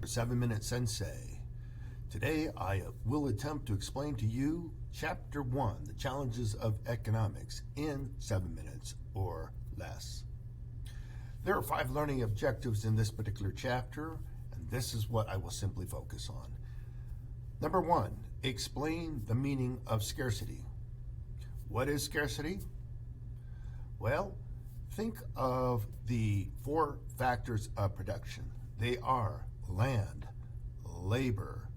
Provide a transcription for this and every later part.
7-Minute Sensei. Today I will attempt to explain to you Chapter 1, the challenges of economics, in 7 minutes or less. There are 5 learning objectives in this particular chapter, and this is what I will simply focus on. Number 1, explain the meaning of scarcity. What is scarcity? Well, think of the 4 factors of production. They are land, labor,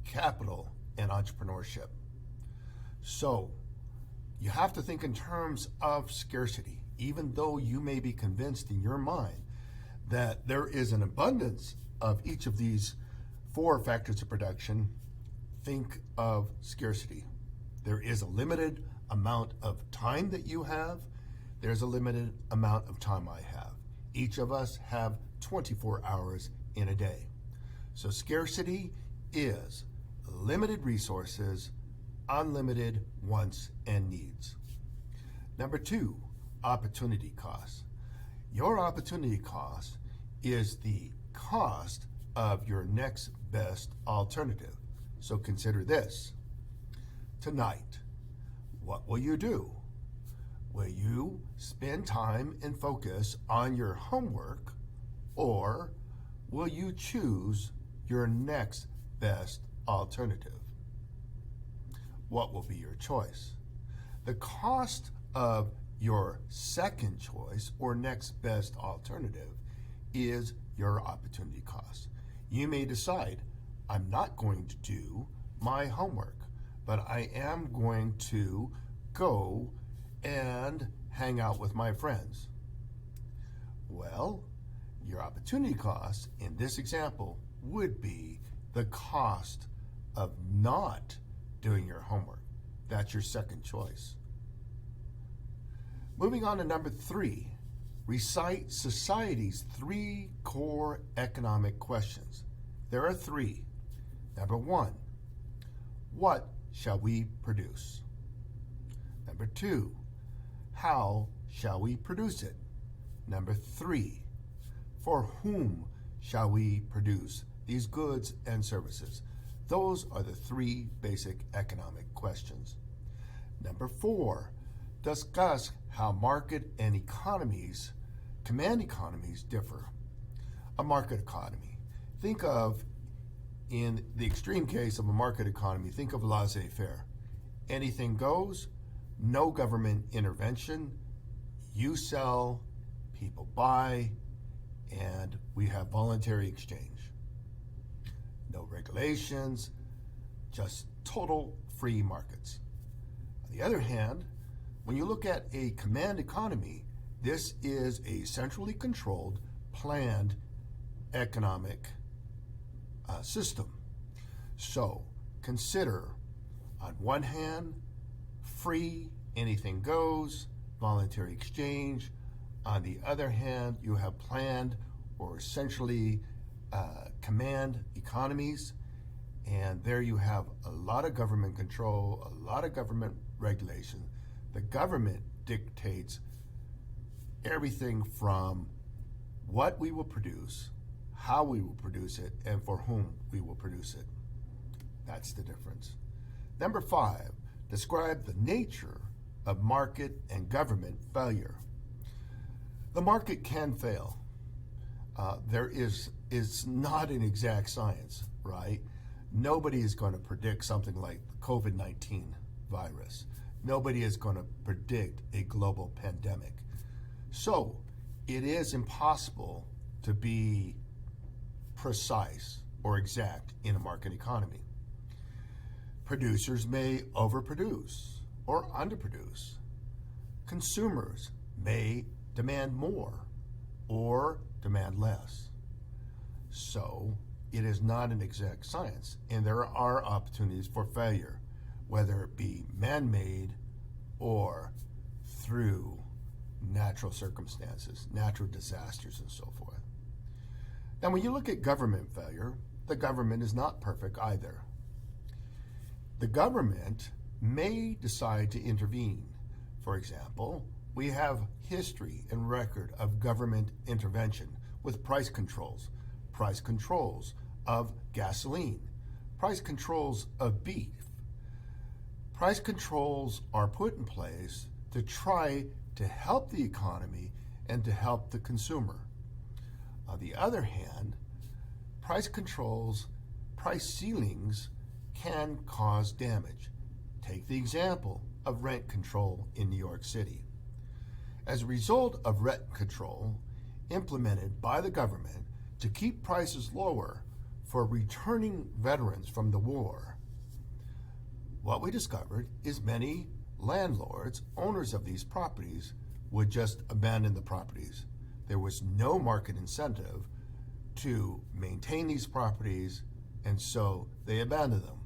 capital, and entrepreneurship. So you have to think in terms of scarcity, even though you may be convinced in your mind that there is an abundance of each of these 4 factors of production. Think of scarcity. There is a limited amount of time that you have. There's a limited amount of time I have. Each of us have 24 hours in a day. So scarcity is limited resources, unlimited wants and needs. Number 2, opportunity cost. Your opportunity cost is the cost of your next best alternative. So consider this. Tonight, what will you do? Will you spend time and focus on your homework, or will you choose your next best alternative? What will be your choice? The cost of your second choice or next best alternative is your opportunity cost. You may decide, I'm not going to do my homework, but I am going to go and hang out with my friends. Well, your opportunity cost in this example would be the cost of not doing your homework. That's your second choice. Moving on to number 3, recite society's 3 core economic questions. There are 3. Number 1, what shall we produce? Number 2, how shall we produce it? Number 3, for whom shall we produce these goods and services? Those are the 3 basic economic questions. Number 4, discuss how market and economies, command economies, differ. A market economy. Think of, in the extreme case of a market economy, think of laissez-faire. Anything goes, no government intervention, you sell, people buy, and we have voluntary exchange. No regulations, just total free markets. On the other hand, when you look at a command economy, this is a centrally controlled, planned economic system. So consider, on one hand, free, anything goes, voluntary exchange. On the other hand, you have planned or essentially command economies, and there you have a lot of government control, a lot of government regulation. The government dictates everything from what we will produce, how we will produce it, and for whom we will produce it. That's the difference. Number 5, describe the nature of market and government failure. The market can fail. There is not an exact science, right? Nobody is going to predict something like the COVID-19 virus. Nobody is going to predict a global pandemic. So it is impossible to be precise or exact in a market economy. Producers may overproduce or underproduce. Consumers may demand more or demand less. So it is not an exact science, and there are opportunities for failure, whether it be man-made or through natural circumstances, natural disasters, and so forth. Now, when you look at government failure, the government is not perfect either. The government may decide to intervene. For example, we have history and record of government intervention with price controls. Price controls of gasoline, price controls of beef. Price controls are put in place to try to help the economy and to help the consumer. On the other hand, price controls, price ceilings can cause damage. Take the example of rent control in New York City. As a result of rent control implemented by the government to keep prices lower for returning veterans from the war, what we discovered is many landlords, owners of these properties, would just abandon the properties. There was no market incentive to maintain these properties, and so they abandoned them.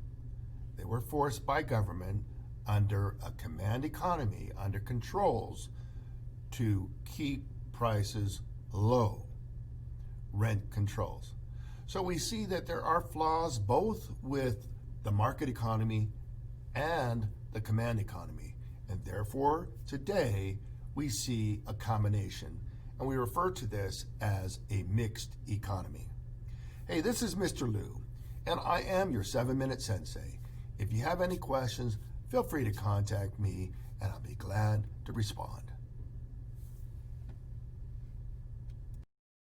They were forced by government under a command economy, under controls, to keep prices low, rent controls. So we see that there are flaws both with the market economy and the command economy. And therefore, today, we see a combination. And we refer to this as a mixed economy. Hey, this is Mr. Liu, and I am your 7-Minute Sensei. If you have any questions, feel free to contact me, and I'll be glad to respond.